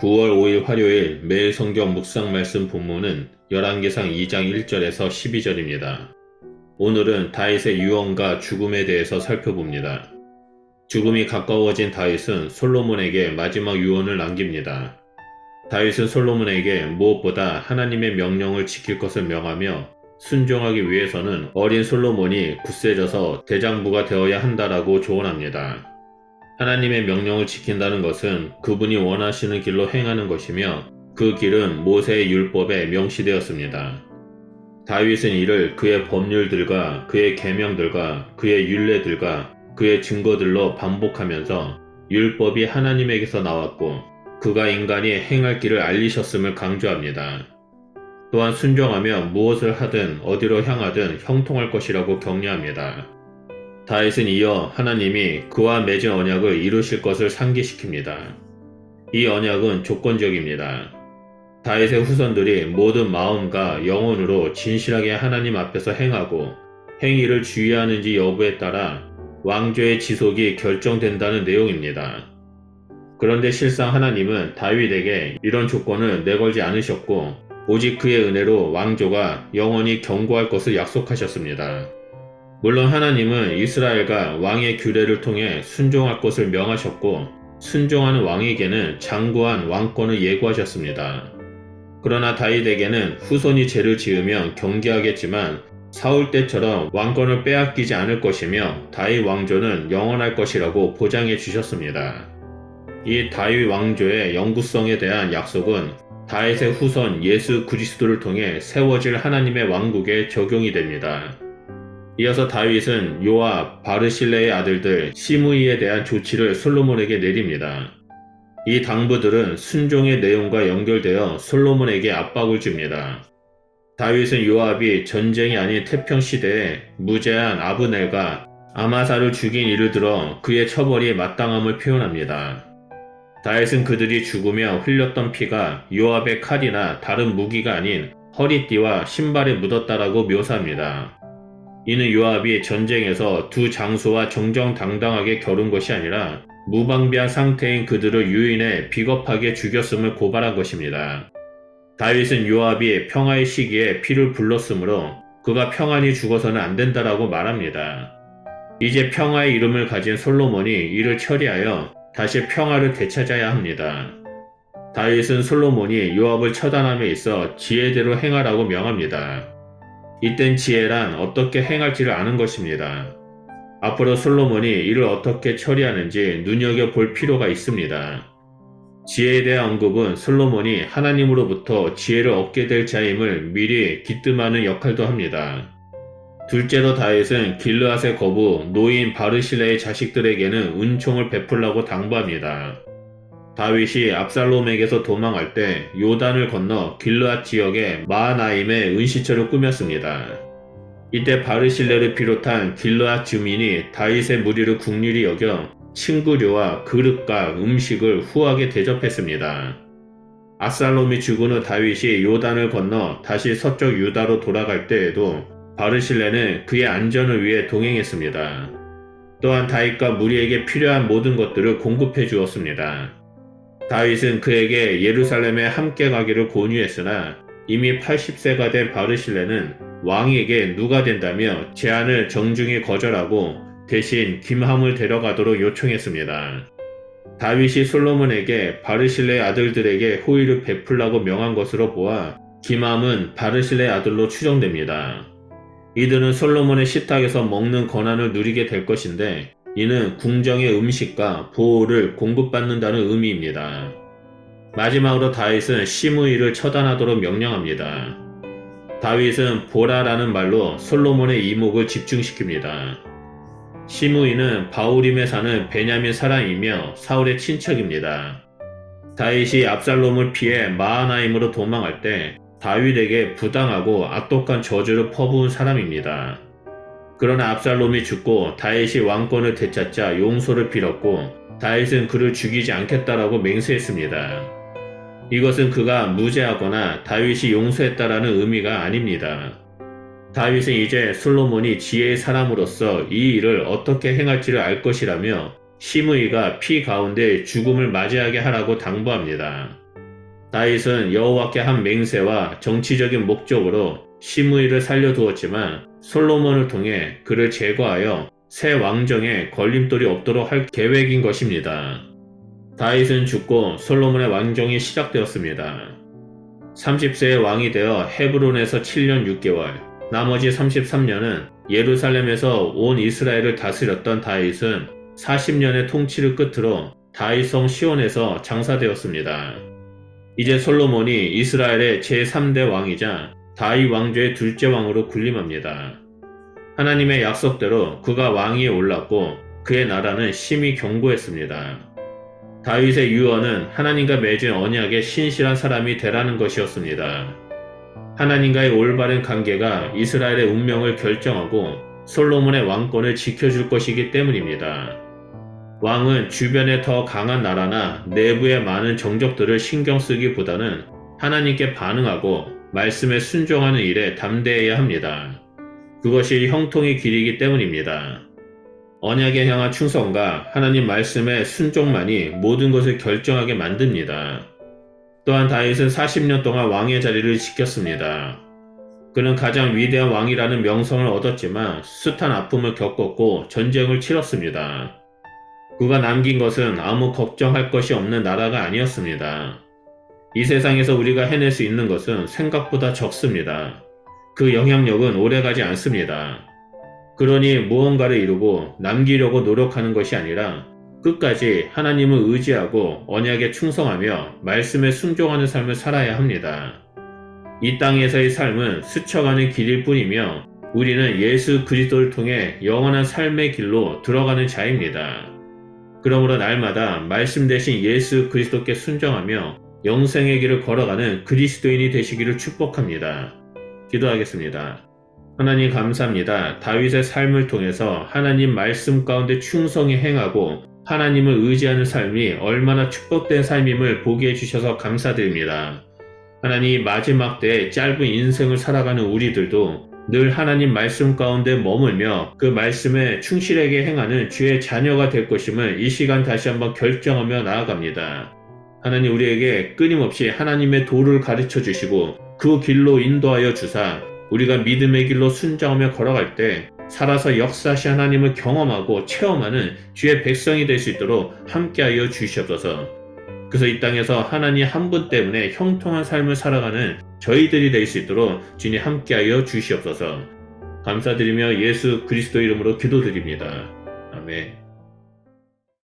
9월 5일 화요일 매일 성경 묵상 말씀 본문은 열왕기상 2장 1절에서 12절입니다. 오늘은 다윗의 유언과 죽음에 대해서 살펴봅니다. 죽음이 가까워진 다윗은 솔로몬에게 마지막 유언을 남깁니다. 다윗은 솔로몬에게 무엇보다 하나님의 명령을 지킬 것을 명하며 순종하기 위해서는 어린 솔로몬이 굳세져서 대장부가 되어야 한다라고 조언합니다. 하나님의 명령을 지킨다는 것은 그분이 원하시는 길로 행하는 것이며 그 길은 모세의 율법에 명시되었습니다. 다윗은 이를 그의 법률들과 그의 계명들과 그의 율례들과 그의 증거들로 반복하면서 율법이 하나님에게서 나왔고 그가 인간이 행할 길을 알리셨음을 강조합니다. 또한 순종하며 무엇을 하든 어디로 향하든 형통할 것이라고 격려합니다. 다윗은 이어 하나님이 그와 맺은 언약을 이루실 것을 상기시킵니다. 이 언약은 조건적입니다. 다윗의 후손들이 모든 마음과 영혼으로 진실하게 하나님 앞에서 행하고 행위를 주의하는지 여부에 따라 왕조의 지속이 결정된다는 내용입니다. 그런데 실상 하나님은 다윗에게 이런 조건을 내걸지 않으셨고 오직 그의 은혜로 왕조가 영원히 견고할 것을 약속하셨습니다. 물론 하나님은 이스라엘과 왕의 규례를 통해 순종할 것을 명하셨고 순종하는 왕에게는 장구한 왕권을 예고하셨습니다. 그러나 다윗에게는 후손이 죄를 지으면 경계하겠지만 사울 때처럼 왕권을 빼앗기지 않을 것이며 다윗 왕조는 영원할 것이라고 보장해 주셨습니다. 이 다윗 왕조의 영구성에 대한 약속은 다윗의 후손 예수 그리스도를 통해 세워질 하나님의 왕국에 적용이 됩니다. 이어서 다윗은 요압, 바르실레의 아들들 시므이에 대한 조치를 솔로몬에게 내립니다. 이 당부들은 순종의 내용과 연결되어 솔로몬에게 압박을 줍니다. 다윗은 요압이 전쟁이 아닌 태평 시대에 무죄한 아브넬과 아마사를 죽인 일을 들어 그의 처벌이 마땅함을 표현합니다. 다윗은 그들이 죽으며 흘렸던 피가 요압의 칼이나 다른 무기가 아닌 허리띠와 신발에 묻었다라고 묘사합니다. 이는 요압이 전쟁에서 두 장수와 정정당당하게 겨룬 것이 아니라 무방비한 상태인 그들을 유인해 비겁하게 죽였음을 고발한 것입니다. 다윗은 요압이 평화의 시기에 피를 불렀으므로 그가 평안히 죽어서는 안 된다라고 말합니다. 이제 평화의 이름을 가진 솔로몬이 이를 처리하여 다시 평화를 되찾아야 합니다. 다윗은 솔로몬이 요압을 처단함에 있어 지혜대로 행하라고 명합니다. 이땐 지혜란 어떻게 행할지를 아는 것입니다. 앞으로 솔로몬이 이를 어떻게 처리하는지 눈여겨볼 필요가 있습니다. 지혜에 대한 언급은 솔로몬이 하나님으로부터 지혜를 얻게 될 자임을 미리 기뜸하는 역할도 합니다. 둘째로 다윗은 길르앗의 거부 노인 바르실레의 자식들에게는 은총을 베풀라고 당부합니다. 다윗이 압살롬에게서 도망할 때 요단을 건너 길르앗 지역의 마하나임에 은시처를 꾸몄습니다. 이때 바르실레를 비롯한 길르앗 주민이 다윗의 무리를 국률이 여겨 친구류와 그릇과 음식을 후하게 대접했습니다. 압살롬이 죽은 후 다윗이 요단을 건너 다시 서쪽 유다로 돌아갈 때에도 바르실레는 그의 안전을 위해 동행했습니다. 또한 다윗과 무리에게 필요한 모든 것들을 공급해 주었습니다. 다윗은 그에게 예루살렘에 함께 가기를 권유했으나 이미 80세가 된 바르실레는 왕에게 누가 된다며 제안을 정중히 거절하고 대신 김함을 데려가도록 요청했습니다. 다윗이 솔로몬에게 바르실레의 아들들에게 호의를 베풀라고 명한 것으로 보아 김함은 바르실레의 아들로 추정됩니다. 이들은 솔로몬의 식탁에서 먹는 권한을 누리게 될 것인데 이는 궁정의 음식과 보호를 공급받는다는 의미입니다. 마지막으로 다윗은 시므이를 처단하도록 명령합니다. 다윗은 보라라는 말로 솔로몬의 이목을 집중시킵니다. 시므이는 바후림에 사는 베냐민 사람이며 사울의 친척입니다. 다윗이 압살롬을 피해 마하나임으로 도망할 때 다윗에게 부당하고 악독한 저주를 퍼부은 사람입니다. 그러나 압살롬이 죽고 다윗이 왕권을 되찾자 용서를 빌었고 다윗은 그를 죽이지 않겠다라고 맹세했습니다. 이것은 그가 무죄하거나 다윗이 용서했다라는 의미가 아닙니다. 다윗은 이제 솔로몬이 지혜의 사람으로서 이 일을 어떻게 행할지를 알 것이라며 시므이가 피 가운데 죽음을 맞이하게 하라고 당부합니다. 다윗은 여호와께 한 맹세와 정치적인 목적으로 시므이를 살려두었지만 솔로몬을 통해 그를 제거하여 새 왕정에 걸림돌이 없도록 할 계획인 것입니다. 다윗은 죽고 솔로몬의 왕정이 시작되었습니다. 30세의 왕이 되어 헤브론에서 7년 6개월, 나머지 33년은 예루살렘에서 온 이스라엘을 다스렸던 다윗은 40년의 통치를 끝으로 다윗성 시온에서 장사되었습니다. 이제 솔로몬이 이스라엘의 제3대 왕이자 다윗 왕조의 둘째 왕으로 군림합니다. 하나님의 약속대로 그가 왕위에 올랐고 그의 나라는 심히 견고했습니다. 다윗의 유언은 하나님과 맺은 언약의 신실한 사람이 되라는 것이었습니다. 하나님과의 올바른 관계가 이스라엘의 운명을 결정하고 솔로몬의 왕권을 지켜줄 것이기 때문입니다. 왕은 주변에 더 강한 나라나 내부에 많은 정적들을 신경 쓰기보다는 하나님께 반응하고 말씀에 순종하는 일에 담대해야 합니다. 그것이 형통의 길이기 때문입니다. 언약에 향한 충성과 하나님 말씀의 순종만이 모든 것을 결정하게 만듭니다. 또한 다윗은 40년 동안 왕의 자리를 지켰습니다. 그는 가장 위대한 왕이라는 명성을 얻었지만 숱한 아픔을 겪었고 전쟁을 치렀습니다. 그가 남긴 것은 아무 걱정할 것이 없는 나라가 아니었습니다. 이 세상에서 우리가 해낼 수 있는 것은 생각보다 적습니다. 그 영향력은 오래가지 않습니다. 그러니 무언가를 이루고 남기려고 노력하는 것이 아니라 끝까지 하나님을 의지하고 언약에 충성하며 말씀에 순종하는 삶을 살아야 합니다. 이 땅에서의 삶은 스쳐가는 길일 뿐이며 우리는 예수 그리스도를 통해 영원한 삶의 길로 들어가는 자입니다. 그러므로 날마다 말씀 대신 예수 그리스도께 순종하며 영생의 길을 걸어가는 그리스도인이 되시기를 축복합니다. 기도하겠습니다. 하나님 감사합니다. 다윗의 삶을 통해서 하나님 말씀 가운데 충성히 행하고 하나님을 의지하는 삶이 얼마나 축복된 삶임을 보게 해주셔서 감사드립니다. 하나님 마지막 때에 짧은 인생을 살아가는 우리들도 늘 하나님 말씀 가운데 머물며 그 말씀에 충실하게 행하는 주의 자녀가 될 것임을 이 시간 다시 한번 결정하며 나아갑니다. 하나님 우리에게 끊임없이 하나님의 도를 가르쳐 주시고 그 길로 인도하여 주사 우리가 믿음의 길로 순종하며 걸어갈 때 살아서 역사시 하나님을 경험하고 체험하는 주의 백성이 될 수 있도록 함께하여 주시옵소서. 그래서 이 땅에서 하나님 한 분 때문에 형통한 삶을 살아가는 저희들이 될 수 있도록 주님 함께하여 주시옵소서. 감사드리며 예수 그리스도 이름으로 기도드립니다. 아멘.